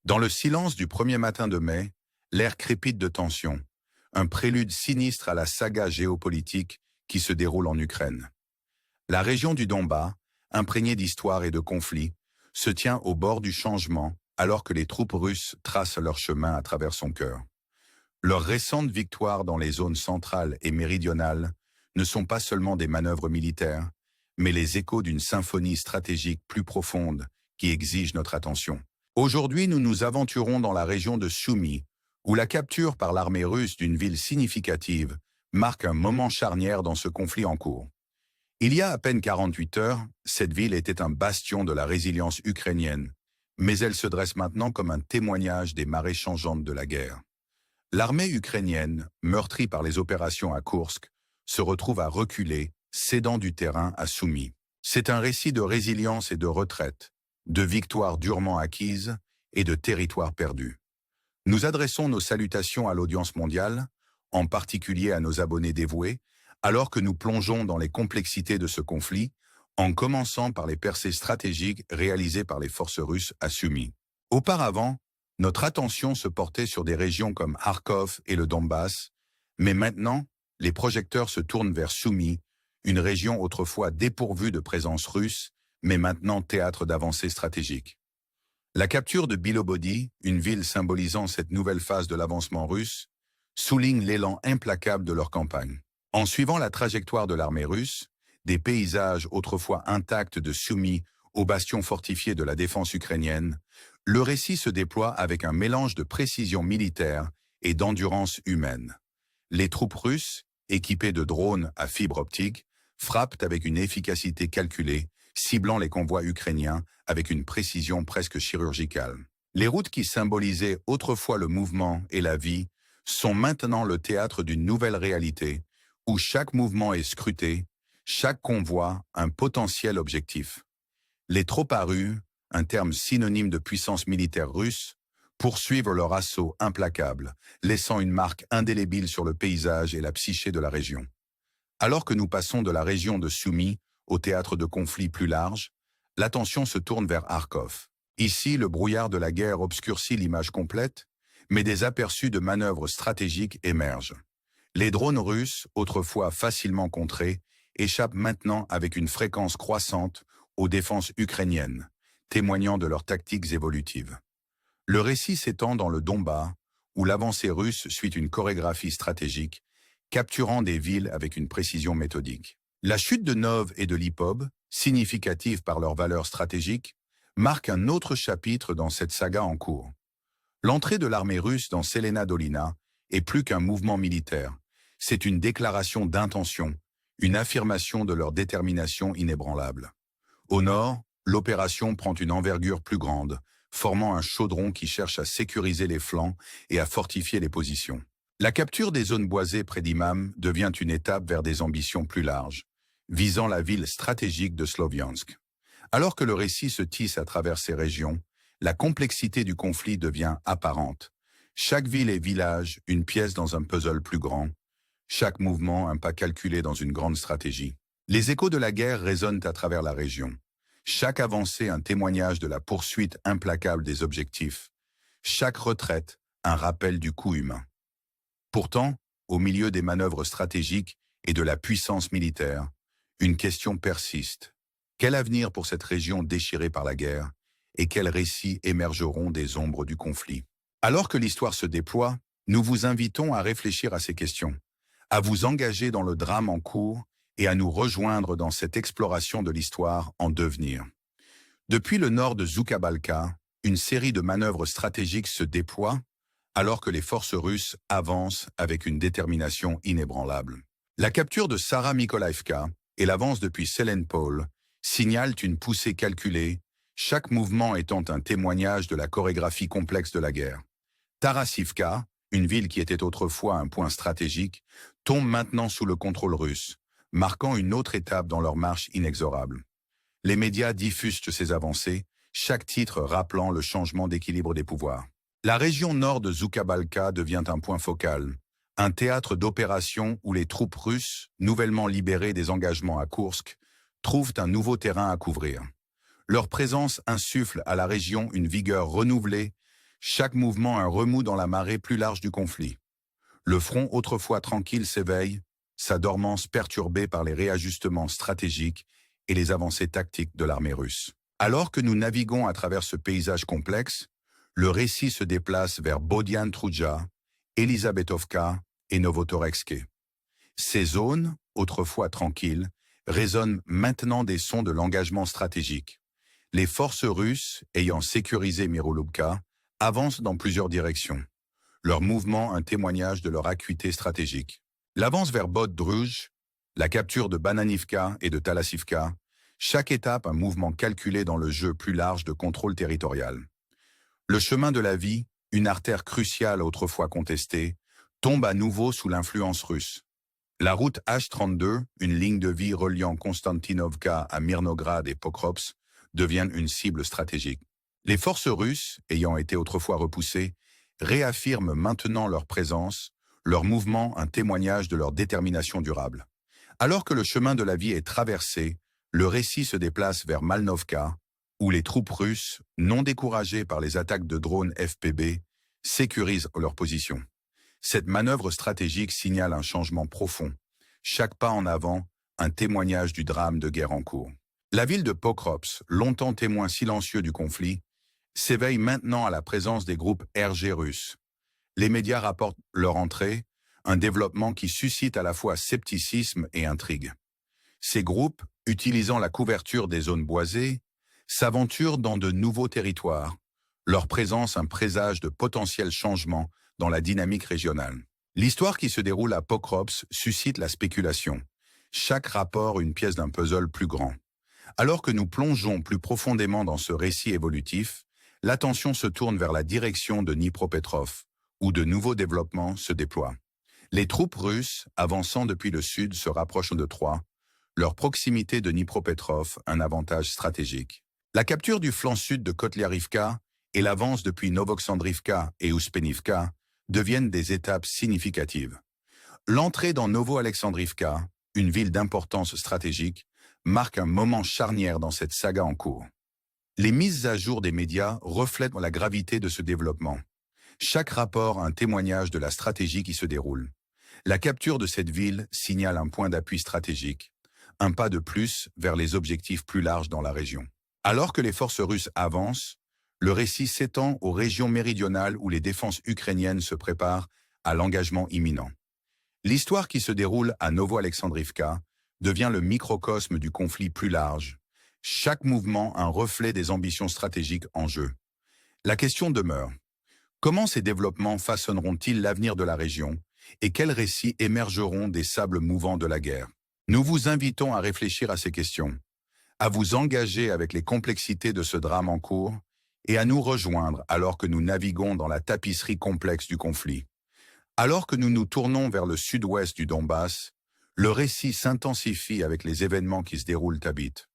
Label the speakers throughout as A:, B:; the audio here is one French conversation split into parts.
A: Dans le silence du premier matin de mai, l'air crépite de tension, un prélude sinistre à la saga géopolitique qui se déroule en Ukraine. La région du Donbass, imprégnée d'histoire et de conflits, se tient au bord du changement alors que les troupes russes tracent leur chemin à travers son cœur. Leurs récentes victoires dans les zones centrales et méridionales ne sont pas seulement des manœuvres militaires, mais les échos d'une symphonie stratégique plus profonde qui exige notre attention. Aujourd'hui, nous nous aventurons dans la région de Soumy, où la capture par l'armée russe d'une ville significative marque un moment charnière dans ce conflit en cours. Il y a à peine 48 heures, cette ville était un bastion de la résilience ukrainienne, mais elle se dresse maintenant comme un témoignage des marées changeantes de la guerre. L'armée ukrainienne, meurtrie par les opérations à Koursk, se retrouve à reculer, cédant du terrain à Soumy. C'est un récit de résilience et de retraite, de victoires durement acquises et de territoires perdus. Nous adressons nos salutations à l'audience mondiale, en particulier à nos abonnés dévoués, alors que nous plongeons dans les complexités de ce conflit, en commençant par les percées stratégiques réalisées par les forces russes à Soumy. Auparavant, notre attention se portait sur des régions comme Kharkov et le Donbass, mais maintenant, les projecteurs se tournent vers Soumy, une région autrefois dépourvue de présence russe, mais maintenant théâtre d'avancées stratégiques. La capture de Bilobodi, une ville symbolisant cette nouvelle phase de l'avancement russe, souligne l'élan implacable de leur campagne. En suivant la trajectoire de l'armée russe, des paysages autrefois intacts de Soumy au bastion fortifié de la défense ukrainienne, le récit se déploie avec un mélange de précision militaire et d'endurance humaine. Les troupes russes, équipées de drones à fibre optique, frappent avec une efficacité calculée, ciblant les convois ukrainiens avec une précision presque chirurgicale. Les routes qui symbolisaient autrefois le mouvement et la vie sont maintenant le théâtre d'une nouvelle réalité, où chaque mouvement est scruté, chaque convoi un potentiel objectif. Les troupes à rue, un terme synonyme de puissance militaire russe, poursuivent leur assaut implacable, laissant une marque indélébile sur le paysage et la psyché de la région. Alors que nous passons de la région de Soumy au théâtre de conflits plus large, l'attention se tourne vers Kharkov. Ici, le brouillard de la guerre obscurcit l'image complète, mais des aperçus de manœuvres stratégiques émergent. Les drones russes, autrefois facilement contrés, échappent maintenant avec une fréquence croissante aux défenses ukrainiennes, témoignant de leurs tactiques évolutives. Le récit s'étend dans le Donbass, où l'avancée russe suit une chorégraphie stratégique, capturant des villes avec une précision méthodique. La chute de Nov et de Lipov, significatives par leur valeur stratégique, marque un autre chapitre dans cette saga en cours. L'entrée de l'armée russe dans Selena Dolina est plus qu'un mouvement militaire, c'est une déclaration d'intention, une affirmation de leur détermination inébranlable. Au nord, l'opération prend une envergure plus grande, formant un chaudron qui cherche à sécuriser les flancs et à fortifier les positions. La capture des zones boisées près d'Imam devient une étape vers des ambitions plus larges, visant la ville stratégique de Sloviansk. Alors que le récit se tisse à travers ces régions, la complexité du conflit devient apparente. Chaque ville et village, une pièce dans un puzzle plus grand, chaque mouvement, un pas calculé dans une grande stratégie. Les échos de la guerre résonnent à travers la région. Chaque avancée, un témoignage de la poursuite implacable des objectifs. Chaque retraite, un rappel du coût humain. Pourtant, au milieu des manœuvres stratégiques et de la puissance militaire, une question persiste. Quel avenir pour cette région déchirée par la guerre et quels récits émergeront des ombres du conflit? Alors que l'histoire se déploie, nous vous invitons à réfléchir à ces questions, à vous engager dans le drame en cours et à nous rejoindre dans cette exploration de l'histoire en devenir. Depuis le nord de Zoukabalka, une série de manœuvres stratégiques se déploie alors que les forces russes avancent avec une détermination inébranlable. La capture de Sara Mikolaïvka et l'avance depuis Selenpol signalent une poussée calculée, chaque mouvement étant un témoignage de la chorégraphie complexe de la guerre. Tarasivka, une ville qui était autrefois un point stratégique, tombe maintenant sous le contrôle russe, marquant une autre étape dans leur marche inexorable. Les médias diffusent ces avancées, chaque titre rappelant le changement d'équilibre des pouvoirs. La région nord de Zoukabalka devient un point focal, un théâtre d'opération où les troupes russes, nouvellement libérées des engagements à Koursk, trouvent un nouveau terrain à couvrir. Leur présence insuffle à la région une vigueur renouvelée, Chaque mouvement un remous dans la marée plus large du conflit. Le front autrefois tranquille s'éveille, sa dormance perturbée par les réajustements stratégiques et les avancées tactiques de l'armée russe. Alors que nous naviguons à travers ce paysage complexe, le récit se déplace vers Bodiane-Troudja, Elizabetovka et Novotoresk. Ces zones, autrefois tranquilles, résonnent maintenant des sons de l'engagement stratégique. Les forces russes, ayant sécurisé Mirolubka, avancent dans plusieurs directions. Leur mouvement un témoignage de leur acuité stratégique. L'avance vers Bod-Druj, la capture de Bananivka et de Talasivka, chaque étape un mouvement calculé dans le jeu plus large de contrôle territorial. Le chemin de la vie, une artère cruciale autrefois contestée, tombe à nouveau sous l'influence russe. La route H32, une ligne de vie reliant Konstantinovka à Mirnograd et Pokrovsk, devient une cible stratégique. Les forces russes, ayant été autrefois repoussées, réaffirment maintenant leur présence, leur mouvement un témoignage de leur détermination durable. Alors que le chemin de la vie est traversé, le récit se déplace vers Malnovka, où les troupes russes, non découragées par les attaques de drones FPB, sécurisent leur position. Cette manœuvre stratégique signale un changement profond. Chaque pas en avant, un témoignage du drame de guerre en cours. La ville de Pokrovsk, longtemps témoin silencieux du conflit, s'éveille maintenant à la présence des groupes RG russes. Les médias rapportent leur entrée, un développement qui suscite à la fois scepticisme et intrigue. Ces groupes, utilisant la couverture des zones boisées, s'aventurent dans de nouveaux territoires, leur présence un présage de potentiels changements dans la dynamique régionale. L'histoire qui se déroule à Pokrovsk suscite la spéculation. Chaque rapport une pièce d'un puzzle plus grand. Alors que nous plongeons plus profondément dans ce récit évolutif, l'attention se tourne vers la direction de Dnipropetrov, où de nouveaux développements se déploient. Les troupes russes, avançant depuis le sud, se rapprochent de Troie, leur proximité de Dnipropetrov un avantage stratégique. La capture du flanc sud de Kotlyarivka et l'avance depuis Novoksandrivka et Ouspenivka deviennent des étapes significatives. L'entrée dans Novo-Alexandrivka, une ville d'importance stratégique, marque un moment charnière dans cette saga en cours. Les mises à jour des médias reflètent la gravité de ce développement. Chaque rapport un témoignage de la stratégie qui se déroule. La capture de cette ville signale un point d'appui stratégique, un pas de plus vers les objectifs plus larges dans la région. Alors que les forces russes avancent, le récit s'étend aux régions méridionales où les défenses ukrainiennes se préparent à l'engagement imminent. L'histoire qui se déroule à Novo-Alexandrivka devient le microcosme du conflit plus large. Chaque mouvement un reflet des ambitions stratégiques en jeu. La question demeure. Comment ces développements façonneront-ils l'avenir de la région et quels récits émergeront des sables mouvants de la guerre? Nous vous invitons à réfléchir à ces questions, à vous engager avec les complexités de ce drame en cours et à nous rejoindre alors que nous naviguons dans la tapisserie complexe du conflit. Alors que nous nous tournons vers le sud-ouest du Donbass, le récit s'intensifie avec les événements qui se déroulent à Bit.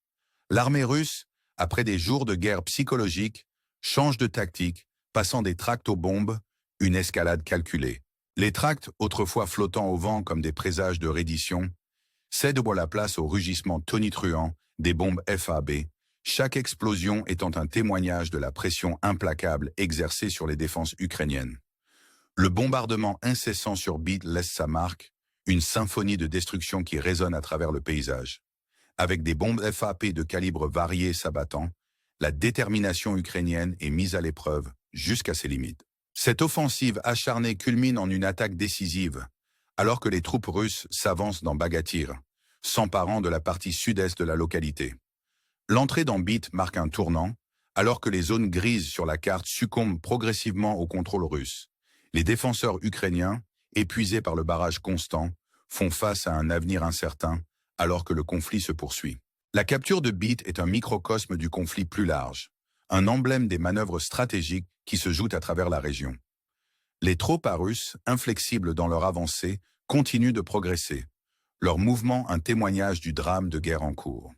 A: L'armée russe, après des jours de guerre psychologique, change de tactique, passant des tracts aux bombes, une escalade calculée. Les tracts, autrefois flottant au vent comme des présages de reddition, cèdent la place au rugissement tonitruant des bombes FAB, chaque explosion étant un témoignage de la pression implacable exercée sur les défenses ukrainiennes. Le bombardement incessant sur Bit laisse sa marque, une symphonie de destruction qui résonne à travers le paysage. Avec des bombes FAP de calibres variés s'abattant, la détermination ukrainienne est mise à l'épreuve jusqu'à ses limites. Cette offensive acharnée culmine en une attaque décisive, alors que les troupes russes s'avancent dans Bagatyr, s'emparant de la partie sud-est de la localité. L'entrée dans Bit marque un tournant, alors que les zones grises sur la carte succombent progressivement au contrôle russe. Les défenseurs ukrainiens, épuisés par le barrage constant, font face à un avenir incertain, alors que le conflit se poursuit. La capture de Bit est un microcosme du conflit plus large, un emblème des manœuvres stratégiques qui se jouent à travers la région. Les troupes russes, inflexibles dans leur avancée, continuent de progresser, leur mouvement un témoignage du drame de guerre en cours.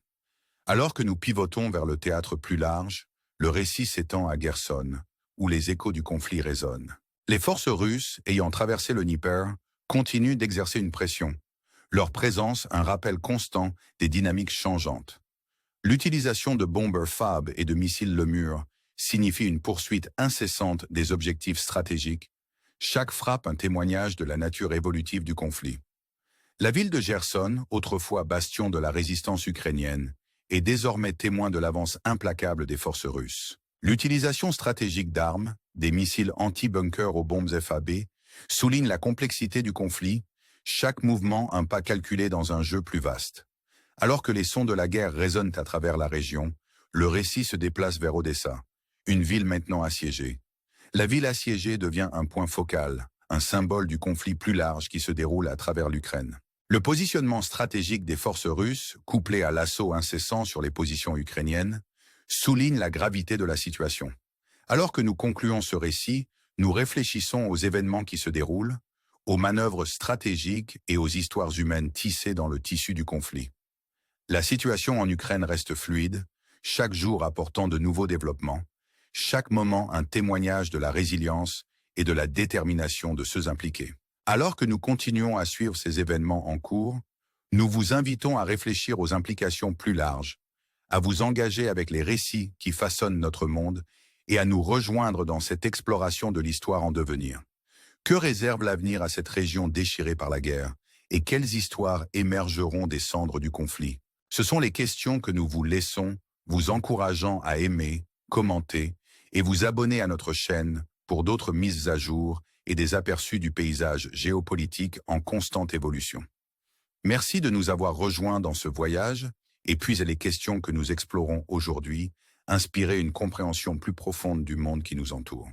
A: Alors que nous pivotons vers le théâtre plus large, le récit s'étend à Kherson, où les échos du conflit résonnent. Les forces russes, ayant traversé le Dnieper, continuent d'exercer une pression. Leur présence un rappel constant des dynamiques changeantes. L'utilisation de bombes FAB et de missiles Lemur signifie une poursuite incessante des objectifs stratégiques, chaque frappe un témoignage de la nature évolutive du conflit. La ville de Kherson, autrefois bastion de la résistance ukrainienne, est désormais témoin de l'avance implacable des forces russes. L'utilisation stratégique d'armes, des missiles anti-bunker aux bombes FAB, souligne la complexité du conflit, chaque mouvement un pas calculé dans un jeu plus vaste. Alors que les sons de la guerre résonnent à travers la région, le récit se déplace vers Odessa, une ville maintenant assiégée. La ville assiégée devient un point focal, un symbole du conflit plus large qui se déroule à travers l'Ukraine. Le positionnement stratégique des forces russes, couplé à l'assaut incessant sur les positions ukrainiennes, souligne la gravité de la situation. Alors que nous concluons ce récit, nous réfléchissons aux événements qui se déroulent, aux manœuvres stratégiques et aux histoires humaines tissées dans le tissu du conflit. La situation en Ukraine reste fluide, chaque jour apportant de nouveaux développements, chaque moment un témoignage de la résilience et de la détermination de ceux impliqués. Alors que nous continuons à suivre ces événements en cours, nous vous invitons à réfléchir aux implications plus larges, à vous engager avec les récits qui façonnent notre monde et à nous rejoindre dans cette exploration de l'histoire en devenir. Que réserve l'avenir à cette région déchirée par la guerre et quelles histoires émergeront des cendres du conflit? Ce sont les questions que nous vous laissons, vous encourageant à aimer, commenter et vous abonner à notre chaîne pour d'autres mises à jour et des aperçus du paysage géopolitique en constante évolution. Merci de nous avoir rejoints dans ce voyage, et puis les questions que nous explorons aujourd'hui, inspirer une compréhension plus profonde du monde qui nous entoure.